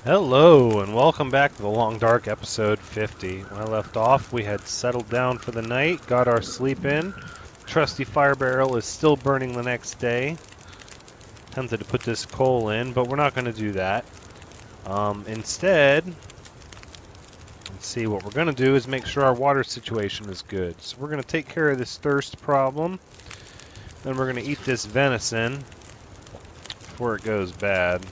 Hello, and welcome back to the Long Dark episode 50. When I left off, we had settled down for the night, got our sleep in. Trusty fire barrel is still burning the next day. Tempted to put this coal in, but we're not going to do that. Instead, let's see, what we're going to do is make sure our water situation is good. So we're going to take care of this thirst problem. Then we're going to eat this venison before it goes bad.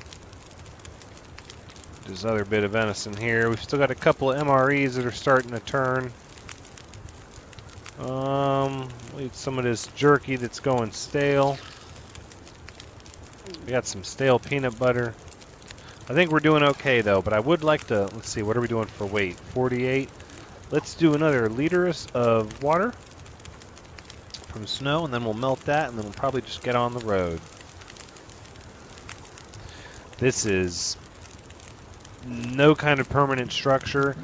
This other bit of venison here. We've still got a couple of MREs that are starting to turn. We eat some of this jerky that's going stale. We got some stale peanut butter. I think we're doing okay though, but I would like to, let's see, what are we doing for weight? 48. Let's do another liter of water from snow, and then we'll melt that, and then we'll probably just get on the road. This is no kind of permanent structure,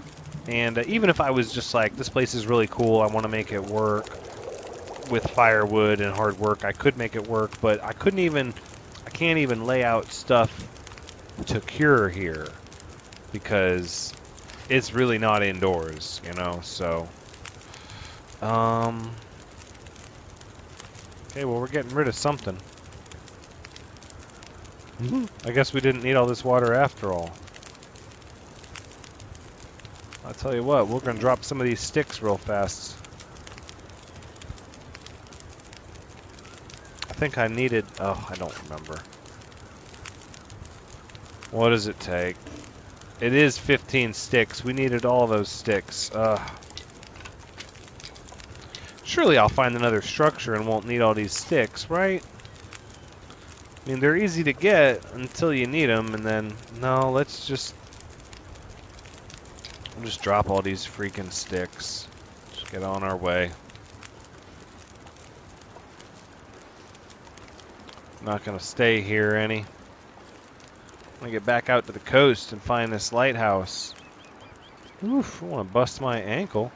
and even if I was just like, this place is really cool, I want to make it work with firewood and hard work, I could make it work, but I can't even lay out stuff to cure here because it's really not indoors, you know. So okay, well, we're getting rid of something. I guess we didn't need all this water after all. I'll tell you what, we're going to drop some of these sticks real fast. I think I needed... oh, I don't remember. What does it take? It is 15 sticks. We needed all those sticks. Surely I'll find another structure and won't need all these sticks, right? I mean, they're easy to get until you need them, and then... no, let's just... we'll just drop all these freaking sticks. Just get on our way. Not gonna stay here any. I'm gonna get back out to the coast and find this lighthouse. Oof, I wanna bust my ankle.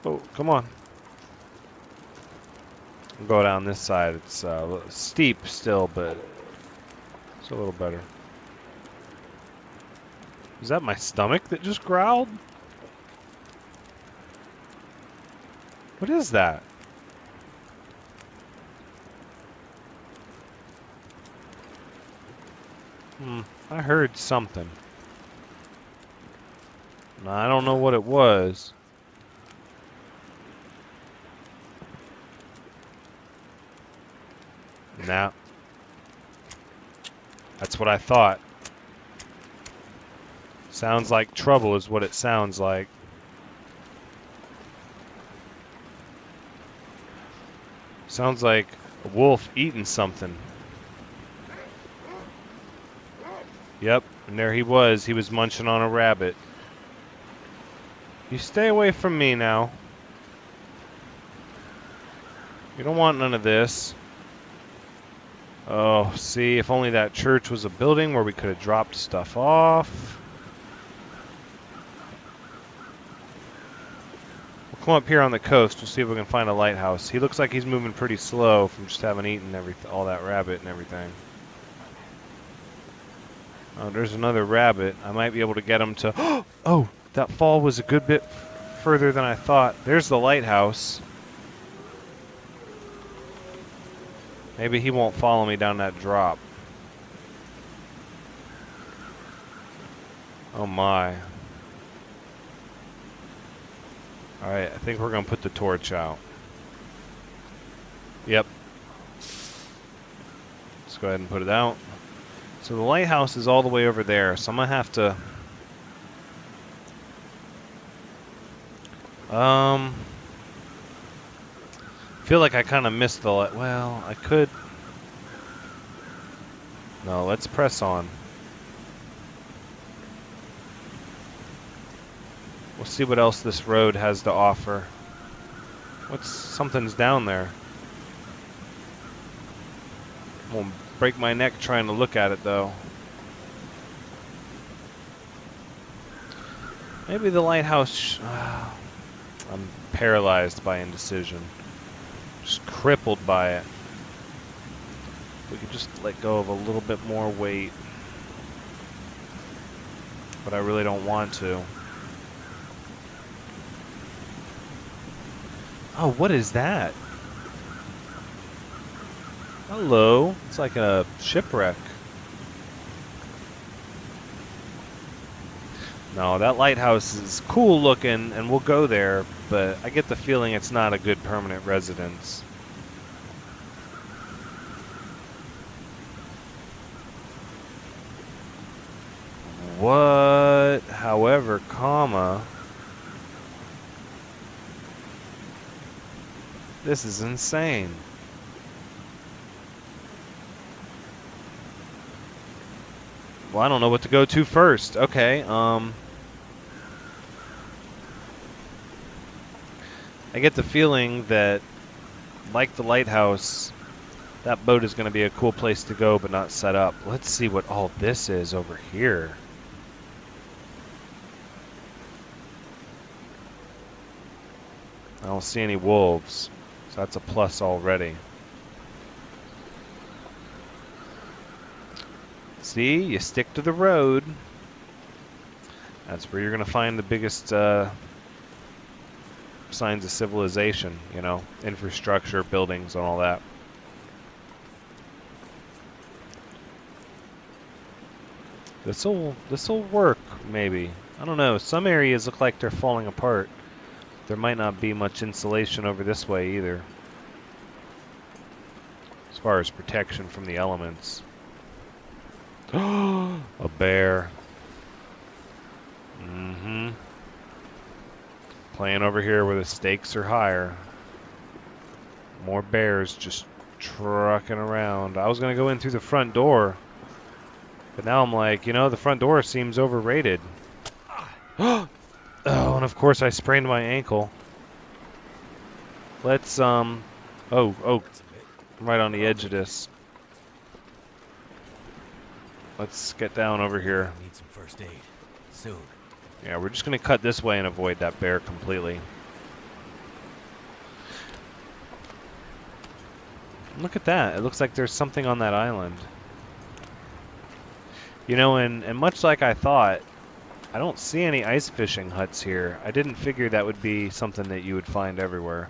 Oh, come on. I'll go down this side. It's steep still, but it's a little better. Is that my stomach that just growled? What is that? I heard something. I don't know what it was. Nah. That's what I thought. Sounds like trouble is what it sounds like. Sounds like a wolf eating something. Yep, and there he was. He was munching on a rabbit. You stay away from me now. You don't want none of this. Oh, see, if only that church was a building where we could have dropped stuff off. We'll come up here on the coast. We'll see if we can find a lighthouse. He looks like he's moving pretty slow from just having eaten all that rabbit and everything. Oh, there's another rabbit. I might be able to get him to... oh, that fall was a good bit further than I thought. There's the lighthouse. Maybe he won't follow me down that drop. Oh my. Alright, I think we're going to put the torch out. Yep. Let's go ahead and put it out. So the lighthouse is all the way over there, so I'm going to have to... feel like I kind of missed the light. Well, I could... no, let's press on. We'll see what else this road has to offer. Something's down there. Won't break my neck trying to look at it though. Maybe the lighthouse... I'm paralyzed by indecision. Just crippled by it. We could just let go of a little bit more weight. But I really don't want to. Oh, what is that? Hello. It's like a shipwreck. No, that lighthouse is cool looking, and we'll go there, but I get the feeling it's not a good permanent residence. What? However, comma. This is insane. Well, I don't know what to go to first. Okay, I get the feeling that, like the lighthouse, that boat is going to be a cool place to go, but not set up. Let's see what all this is over here. I don't see any wolves, so that's a plus already. See, you stick to the road. That's where you're going to find the biggest signs of civilization, you know, infrastructure, buildings, and all that. This'll work, maybe. I don't know. Some areas look like they're falling apart. There might not be much insulation over this way either, as far as protection from the elements. A bear. Mm-hmm. Playing over here where the stakes are higher. More bears just trucking around. I was going to go in through the front door, but now I'm like, you know, the front door seems overrated. Oh, and of course I sprained my ankle. Let's, oh, I'm right on the edge of this. Let's get down over here. Need some first aid soon. Yeah, we're just going to cut this way and avoid that bear completely. Look at that. It looks like there's something on that island. You know, and much like I thought, I don't see any ice fishing huts here. I didn't figure that would be something that you would find everywhere.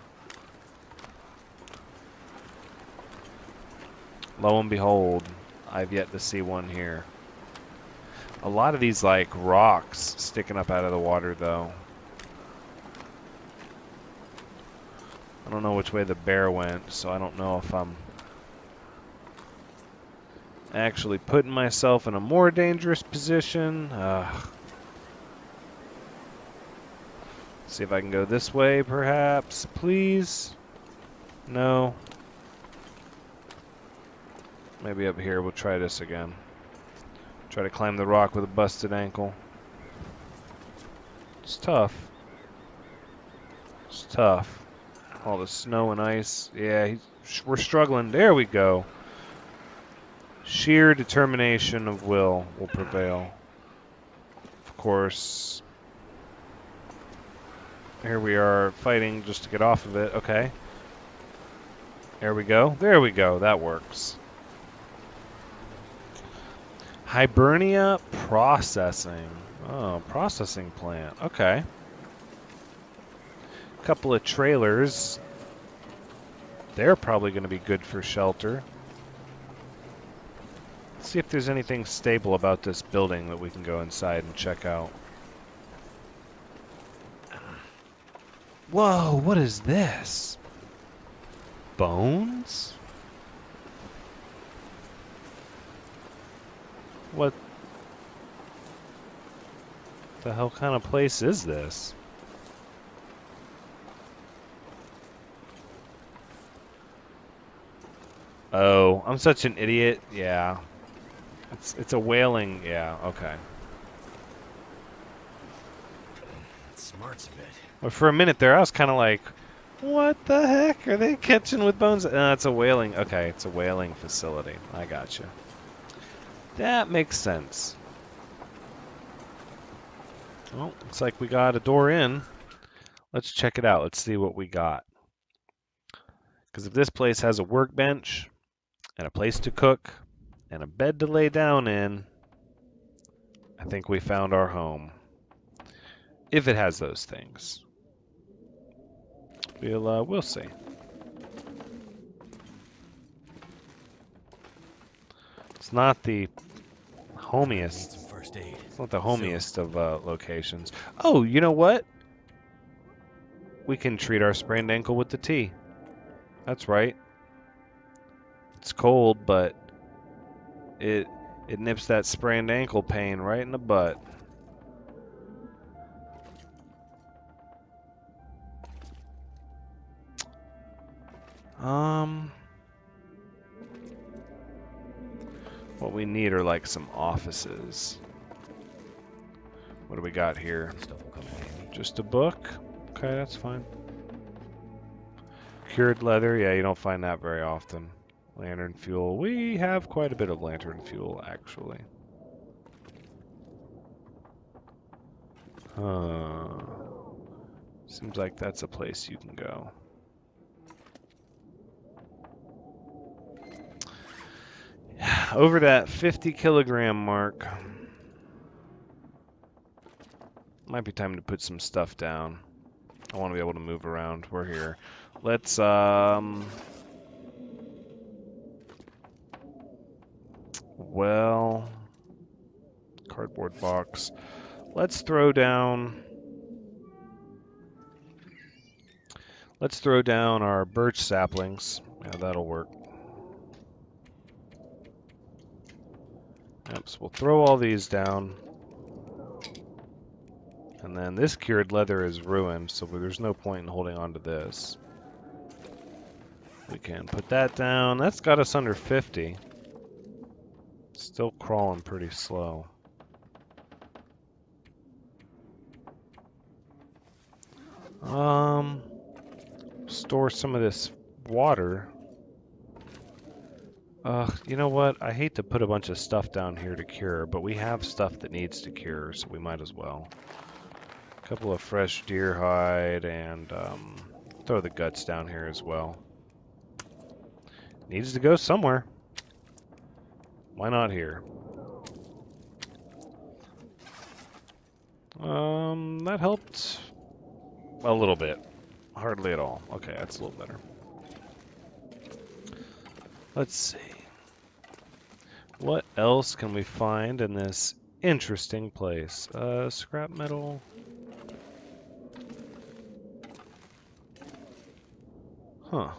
Lo and behold, I've yet to see one here. A lot of these, like, rocks sticking up out of the water, though. I don't know which way the bear went, so I don't know if I'm actually putting myself in a more dangerous position. See if I can go this way, perhaps. Please? No. Maybe up here. We'll try this again. Try to climb the rock with a busted ankle. It's tough. It's tough. All the snow and ice. Yeah, we're struggling. There we go. Sheer determination of will prevail. Of course. Here we are fighting just to get off of it. Okay. There we go. There we go. That works. Hibernia processing. Oh, processing plant. Okay. Couple of trailers. They're probably going to be good for shelter. Let's see if there's anything stable about this building that we can go inside and check out. Whoa, what is this? Bones? What the hell kind of place is this? Oh, I'm such an idiot. Yeah. It's a whaling. Yeah, okay. Smart's a bit. But for a minute there, I was kind of like, what the heck are they catching with bones? It's a whaling. Okay, it's a whaling facility. I gotcha. That makes sense. Well, looks like we got a door in. Let's check it out. Let's see what we got. Because if this place has a workbench, and a place to cook, and a bed to lay down in, I think we found our home. If it has those things. We'll see. It's not the homiest. Need some first aid. It's not the homiest of locations. Oh, you know what? We can treat our sprained ankle with the tea. That's right. It's cold, but it nips that sprained ankle pain right in the butt. What we need are like some offices. What do we got here? This stuff will come in handy. Just a book? Okay, that's fine. Cured leather, yeah, you don't find that very often. Lantern fuel, we have quite a bit of lantern fuel, actually. Seems like that's a place you can go. Over that 50 kilogram mark. Might be time to put some stuff down. I want to be able to move around. We're here. Let's, well, cardboard box. Let's throw down our birch saplings. Yeah, that'll work. Yep, so we'll throw all these down. And then this cured leather is ruined, so there's no point in holding on to this. We can put that down. That's got us under 50. Still crawling pretty slow. Store some of this water. You know what? I hate to put a bunch of stuff down here to cure, but we have stuff that needs to cure, so we might as well. A couple of fresh deer hide, and throw the guts down here as well. Needs to go somewhere. Why not here? That helped a little bit. Hardly at all. Okay, that's a little better. Let's see. What else can we find in this interesting place? Scrap metal. Huh.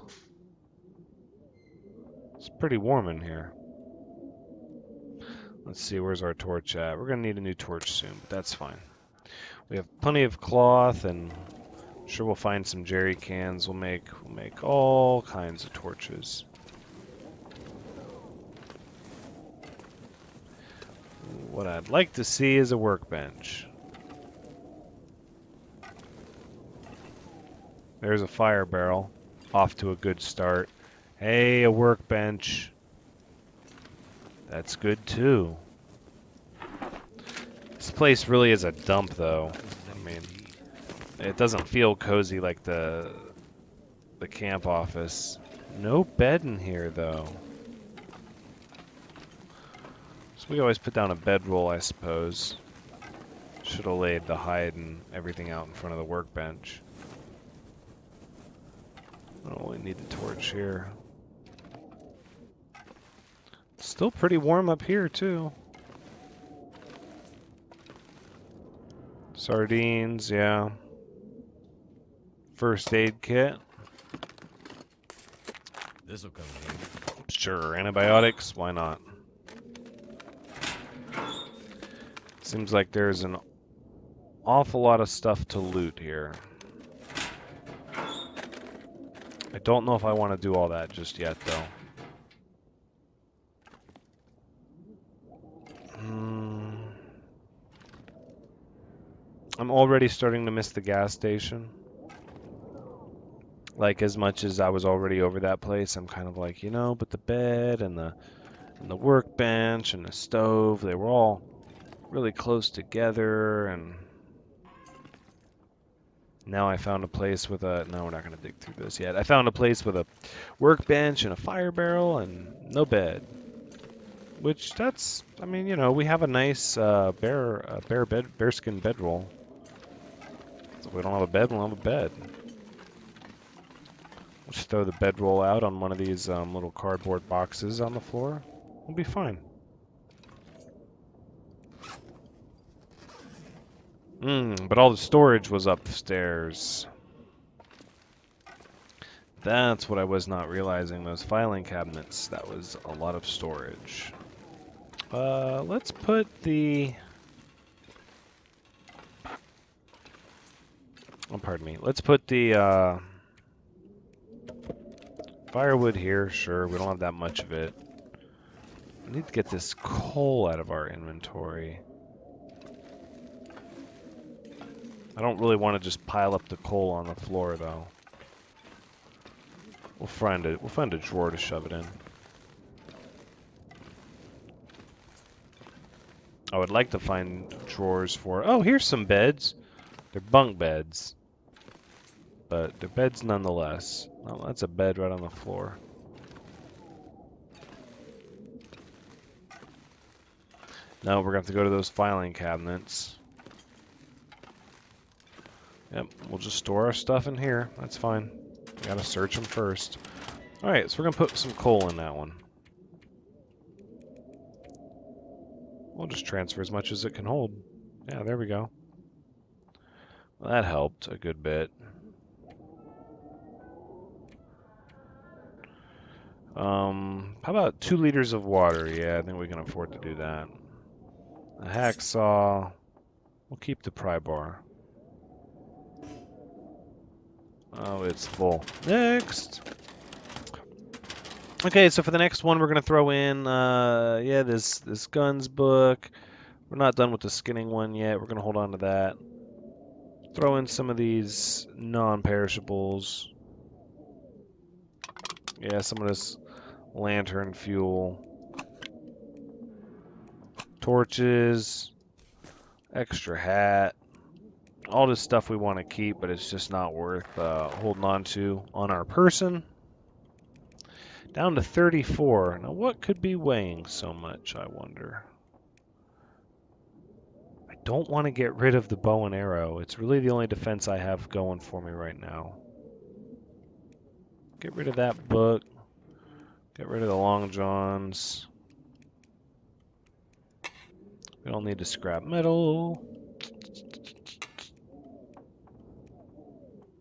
It's pretty warm in here. Let's see, where's our torch at? We're gonna need a new torch soon, but that's fine. We have plenty of cloth, and I'm sure we'll find some jerry cans. We'll make all kinds of torches. What I'd like to see is a workbench. There's a fire barrel. Off to a good start. Hey, a workbench. That's good too. This place really is a dump, though. I mean, it doesn't feel cozy like the camp office. No bed in here, though. So we always put down a bedroll, I suppose. Should have laid the hide and everything out in front of the workbench. I don't really need the torch here. It's still pretty warm up here, too. Sardines, yeah. First aid kit. This'll come in handy. Sure, antibiotics, why not? Seems like there's an awful lot of stuff to loot here. I don't know if I want to do all that just yet, though. I'm already starting to miss the gas station. Like, as much as I was already over that place, I'm kind of like, you know, but the bed and the workbench and the stove, they were all really close together, and Now I found a place with a... No, we're not going to dig through this yet. I found a place with a workbench and a fire barrel and no bed. Which, that's... I mean, you know, we have a nice bearskin bedroll. So if we don't have a bed, we'll have a bed. Just throw the bedroll out on one of these little cardboard boxes on the floor. We'll be fine. But all the storage was upstairs. That's what I was not realizing. Those filing cabinets, that was a lot of storage. Let's put the... Oh, pardon me. Let's put the firewood here. Sure, we don't have that much of it. We need to get this coal out of our inventory. I don't really want to just pile up the coal on the floor, though. We'll find a drawer to shove it in. I would like to find drawers for... Oh, here's some beds. They're bunk beds. But they're beds nonetheless. Oh, that's a bed right on the floor. Now we're going to have to go to those filing cabinets. Yep, we'll just store our stuff in here. That's fine. We gotta search them first. Alright, so we're gonna put some coal in that one. We'll just transfer as much as it can hold. Yeah, there we go. Well, that helped a good bit. How about 2 liters of water? Yeah, I think we can afford to do that. A hacksaw. We'll keep the pry bar. Oh, it's full. Next! Okay, so for the next one, we're going to throw in, yeah, this guns book. We're not done with the skinning one yet. We're going to hold on to that. Throw in some of these non-perishables. Yeah, some of this lantern fuel. Torches. Extra hat. All this stuff we want to keep, but it's just not worth holding on to on our person. Down to 34. Now, what could be weighing so much, I wonder? I don't want to get rid of the bow and arrow. It's really the only defense I have going for me right now. Get rid of that book. Get rid of the long johns. We don't need to scrap metal.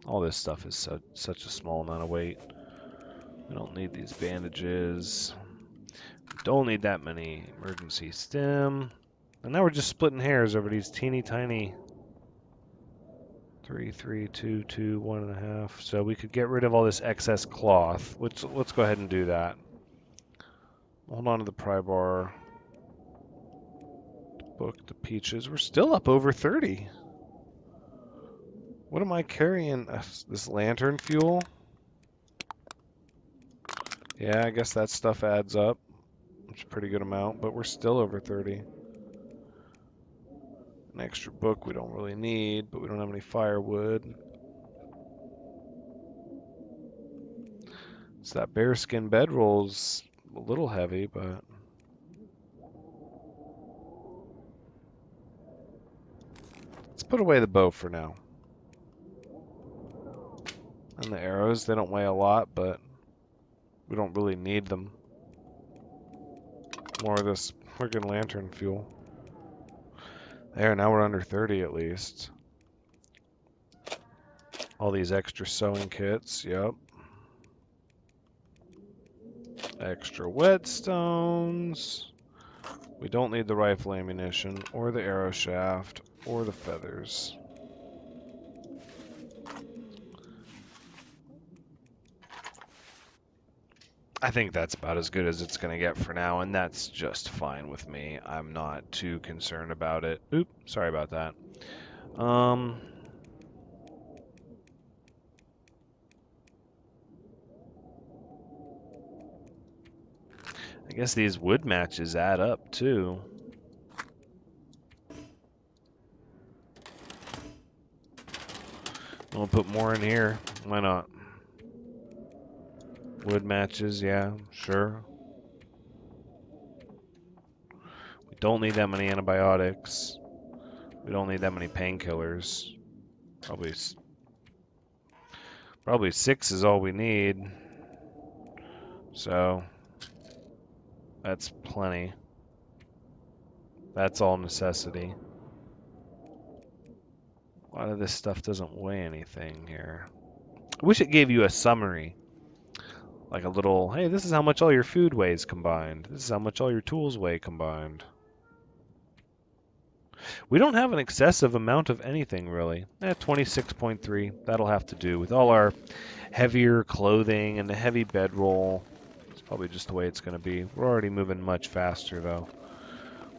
All this stuff is such a small amount of weight. We don't need these bandages. We don't need that many emergency stim. And now we're just splitting hairs over these teeny tiny 3, 3, 2, 2, 1.5. So we could get rid of all this excess cloth. Let's go ahead and do that. Hold on to the pry bar. The book, the peaches. We're still up over 30. What am I carrying? This lantern fuel? Yeah, I guess that stuff adds up. It's a pretty good amount, but we're still over 30. An extra book we don't really need, but we don't have any firewood. So that bearskin bedroll's a little heavy, but... Let's put away the bow for now. And the arrows, they don't weigh a lot, but we don't really need them. More of this friggin' lantern fuel. There, now we're under 30 at least. All these extra sewing kits, yep. Extra whetstones. We don't need the rifle ammunition, or the arrow shaft, or the feathers. I think that's about as good as it's going to get for now, and that's just fine with me. I'm not too concerned about it. Oop, sorry about that. I guess these wood matches add up, too. We'll put more in here. Why not? Wood matches, yeah, sure. We don't need that many antibiotics. We don't need that many painkillers. Probably 6 is all we need. So that's plenty. That's all necessity. A lot of this stuff doesn't weigh anything here. I wish it gave you a summary. Like a little, hey, this is how much all your food weighs combined. This is how much all your tools weigh combined. We don't have an excessive amount of anything, really. 26.3. That'll have to do with all our heavier clothing and the heavy bedroll. It's probably just the way it's going to be. We're already moving much faster, though.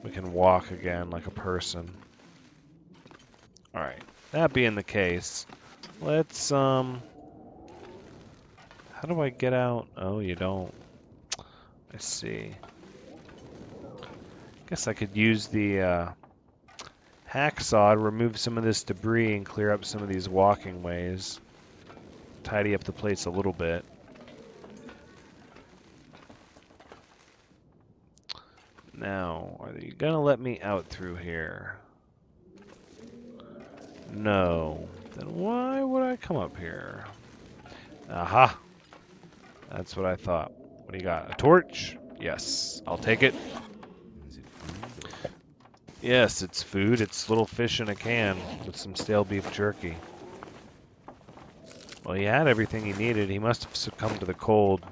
We can walk again like a person. Alright. That being the case, let's, how do I get out? Oh, you don't. I see. Guess I could use the, hacksaw to remove some of this debris and clear up some of these walking ways. Tidy up the place a little bit. Now, are you gonna let me out through here? No. Then why would I come up here? Aha! That's what I thought. What do you got? A torch? Yes, I'll take it. Is it food? Yes, it's food. It's little fish in a can with some stale beef jerky. Well, he had everything he needed. He must have succumbed to the cold.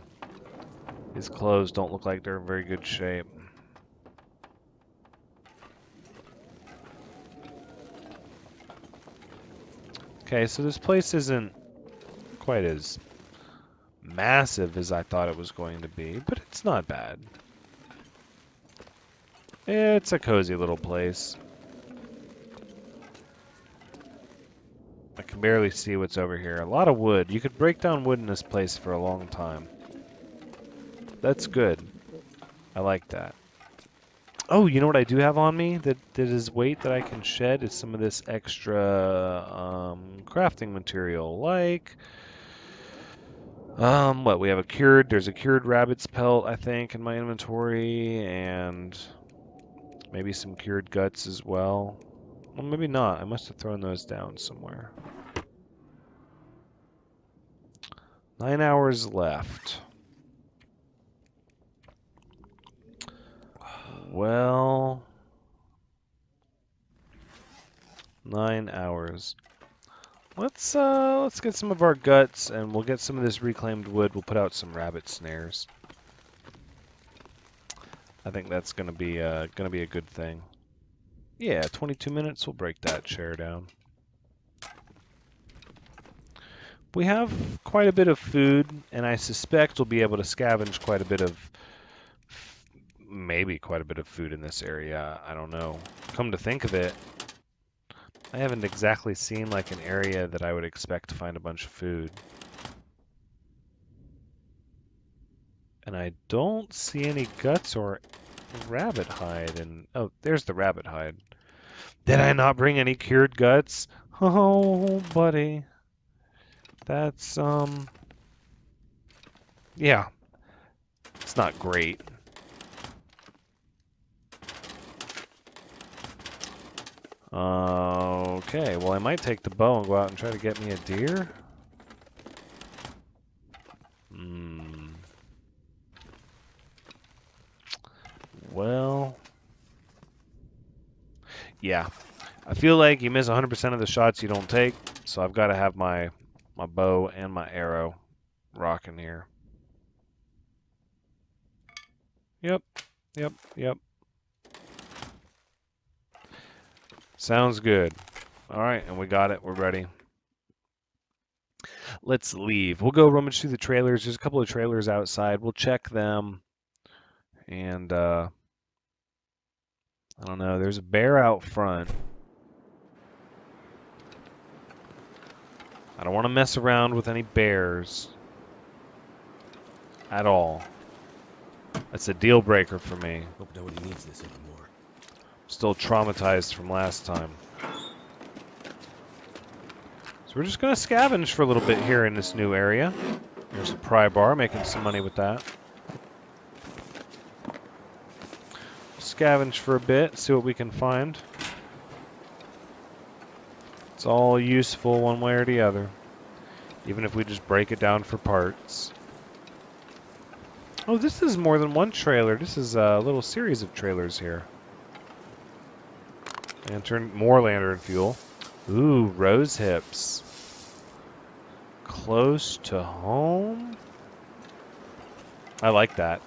His clothes don't look like they're in very good shape. Okay, so this place isn't quite as massive as I thought it was going to be, but it's not bad. It's a cozy little place. I can barely see what's over here. A lot of wood. You could break down wood in this place for a long time. That's good. I like that. Oh, you know what I do have on me that is weight that I can shed is some of this extra crafting material, like what we have there's a cured rabbit's pelt I think in my inventory, and maybe some cured guts as well. Well, maybe not. I must have thrown those down somewhere. 9 hours left. Well, 9 hours. Let's get some of our guts, and we'll get some of this reclaimed wood. We'll put out some rabbit snares. I think that's gonna be a good thing. Yeah, 22 minutes. We'll break that chair down. We have quite a bit of food, and I suspect we'll be able to scavenge quite a bit of, maybe quite a bit of food in this area. I don't know. Come to think of it, I haven't exactly seen like an area that I would expect to find a bunch of food. And I don't see any guts or rabbit hide. And oh, there's the rabbit hide. Did I not bring any cured guts? Oh, buddy. That's, yeah. It's not great. Okay, well, I might take the bow and go out and try to get me a deer. Well, yeah. I feel like you miss 100% of the shots you don't take, so I've got to have my bow and my arrow rocking here. Yep. Sounds good. All right, and we got it. We're ready. Let's leave. We'll go rummage through the trailers. There's a couple of trailers outside. We'll check them. And, I don't know. There's a bear out front. I don't want to mess around with any bears. At all. That's a deal breaker for me. Hope nobody needs this anymore. Still traumatized from last time. Is So we're just going to scavenge for a little bit here in this new area. There's a pry bar, making some money with that. Scavenge for a bit, see what we can find. It's all useful one way or the other, even if we just break it down for parts. Oh, this is more than one trailer. This is a little series of trailers here. More lantern fuel. Ooh, rose hips. Close to home? I like that.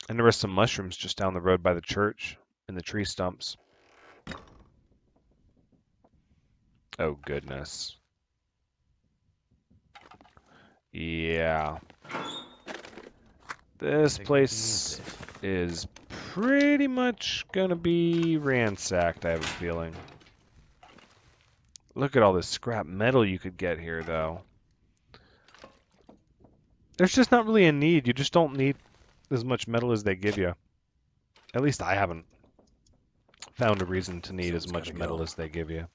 And there were some mushrooms just down the road by the church in the tree stumps. Oh, goodness. Yeah. This place is pretty much gonna be ransacked, I have a feeling. Look at all this scrap metal you could get here, though. There's just not really a need. You just don't need as much metal as they give you. At least I haven't found a reason to need as much metal as they give you.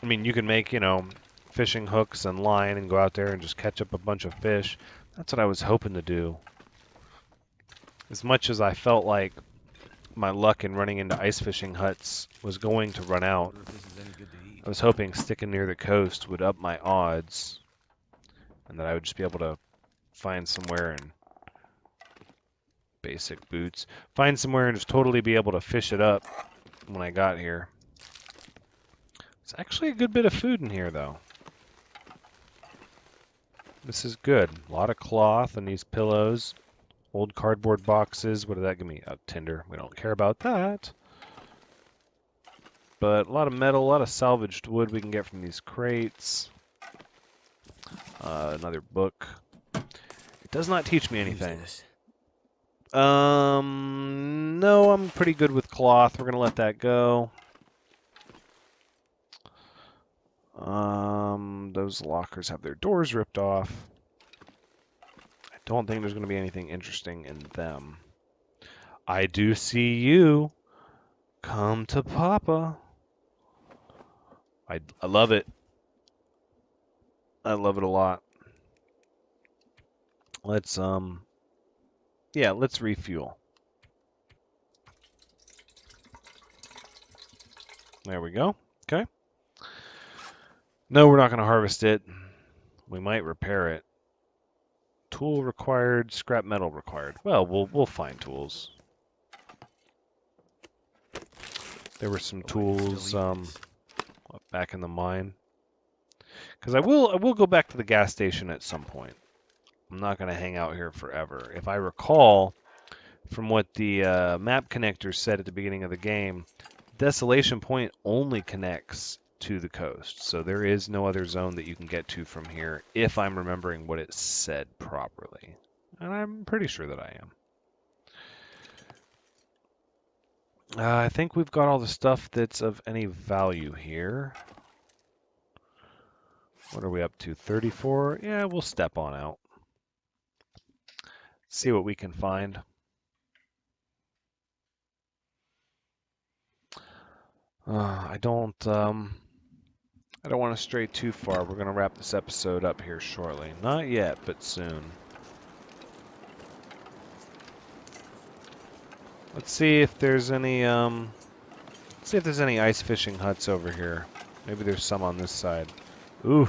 I mean, you can make, you know, fishing hooks and line and go out there and just catch up a bunch of fish. That's what I was hoping to do. As much as I felt like my luck in running into ice fishing huts was going to run out, I was hoping sticking near the coast would up my odds, and that I would just be able to find somewhere and basic boots, find somewhere and just totally be able to fish it up when I got here. It's actually a good bit of food in here, though. This is good. A lot of cloth and these pillows. Old cardboard boxes. What did that give me? Oh, tinder. We don't care about that. But a lot of metal, a lot of salvaged wood we can get from these crates. Another book. It does not teach me anything. No, I'm pretty good with cloth. We're going to let that go. Those lockers have their doors ripped off. I don't think there's going to be anything interesting in them. I do see you. Come to Papa. I love it. I love it a lot. Let's let's refuel. There we go. Okay. No, we're not going to harvest it. We might repair it. Tool required, scrap metal required. Well, we'll find tools. There were some tools back in the mine. Because I will go back to the gas station at some point. I'm not going to hang out here forever. If I recall from what the map connector said at the beginning of the game, Desolation Point only connects to the coast. So there is no other zone that you can get to from here, if I'm remembering what it said properly. And I'm pretty sure that I am. I think we've got all the stuff that's of any value here. What are we up to? 34? Yeah, we'll step on out. See what we can find. I don't want to stray too far. We're going to wrap this episode up here shortly. Not yet, but soon. Let's see if there's any ice fishing huts over here. Maybe there's some on this side. Ooh,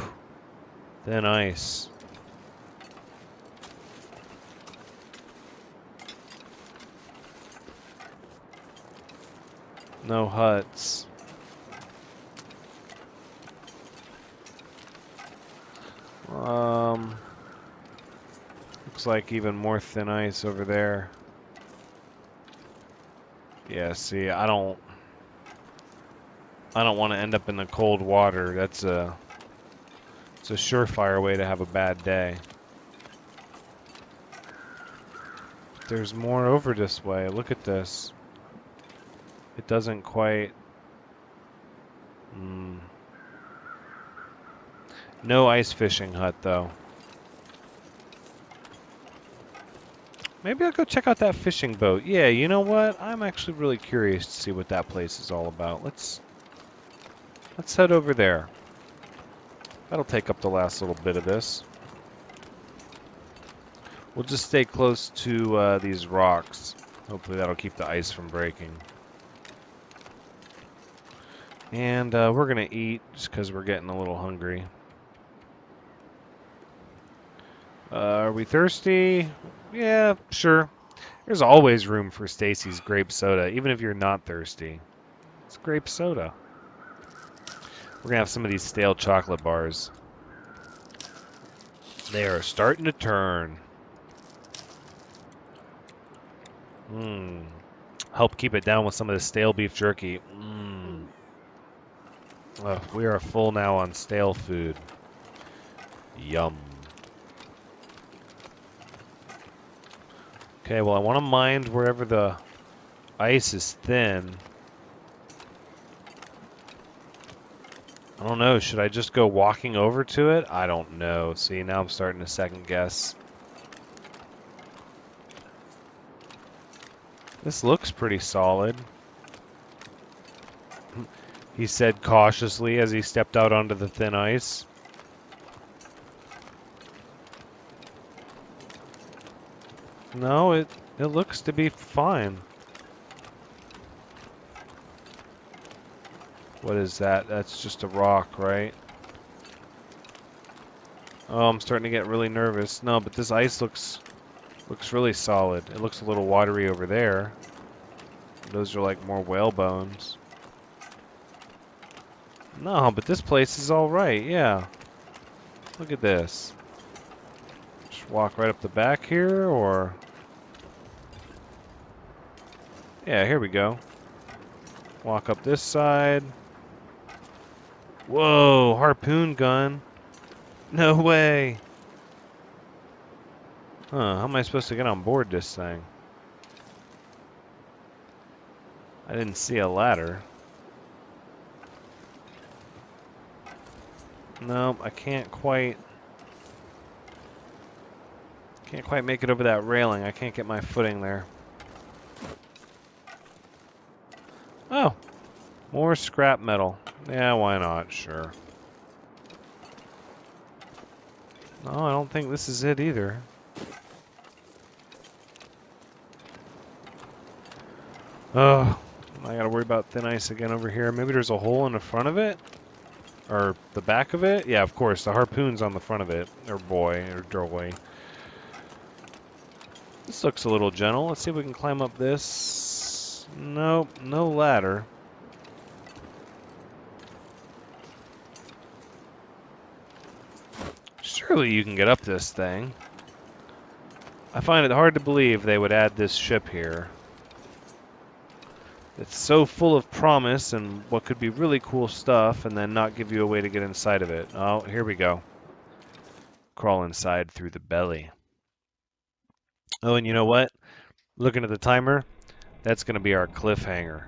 thin ice. No huts. Looks like even more thin ice over there. Yeah, see, I don't want to end up in the cold water. It's a surefire way to have a bad day. But there's more over this way. Look at this. It doesn't quite... No ice fishing hut, though. Maybe I'll go check out that fishing boat. Yeah, you know what? I'm actually really curious to see what that place is all about. Let's head over there. That'll take up the last little bit of this. We'll just stay close to these rocks. Hopefully that'll keep the ice from breaking. And we're going to eat just because we're getting a little hungry. Are we thirsty? Yeah, sure. There's always room for Stacy's grape soda, even if you're not thirsty. It's grape soda. We're going to have some of these stale chocolate bars. They are starting to turn. Help keep it down with some of the stale beef jerky. We are full now on stale food. Yum. Okay, well, I want to mind wherever the ice is thin. I don't know. Should I just go walking over to it? I don't know. See, now I'm starting to second guess. This looks pretty solid. He said cautiously as he stepped out onto the thin ice. No, it looks to be fine. What is that? That's just a rock, right? Oh, I'm starting to get really nervous. No, but this ice looks really solid. It looks a little watery over there. Those are like more whale bones. No, but this place is all right. Yeah. Look at this. Just walk right up the back here, or... Yeah, here we go. Walk up this side. Whoa, harpoon gun. No way. Huh, how am I supposed to get on board this thing? I didn't see a ladder. Nope, I can't quite make it over that railing. I can't get my footing there. Oh, more scrap metal. Yeah, why not? Sure. No, I don't think this is it either. Oh, I gotta worry about thin ice again over here. Maybe there's a hole in the front of it? Or the back of it? Yeah, of course, the harpoon's on the front of it. Or boy, or doorway. This looks a little gentle. Let's see if we can climb up this. Nope, no ladder. Surely you can get up this thing. I find it hard to believe they would add this ship here. It's so full of promise and what could be really cool stuff, and then not give you a way to get inside of it. Oh, here we go. Crawl inside through the belly. Oh, and you know what? Looking at the timer, that's going to be our cliffhanger.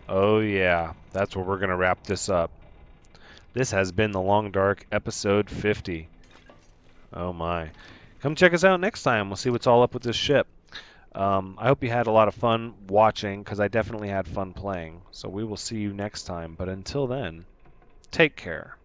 Oh yeah, that's where we're going to wrap this up. This has been The Long Dark, episode 50. Oh my. Come check us out next time. We'll see what's all up with this ship. I hope you had a lot of fun watching, because I definitely had fun playing. So we will see you next time. But until then, take care.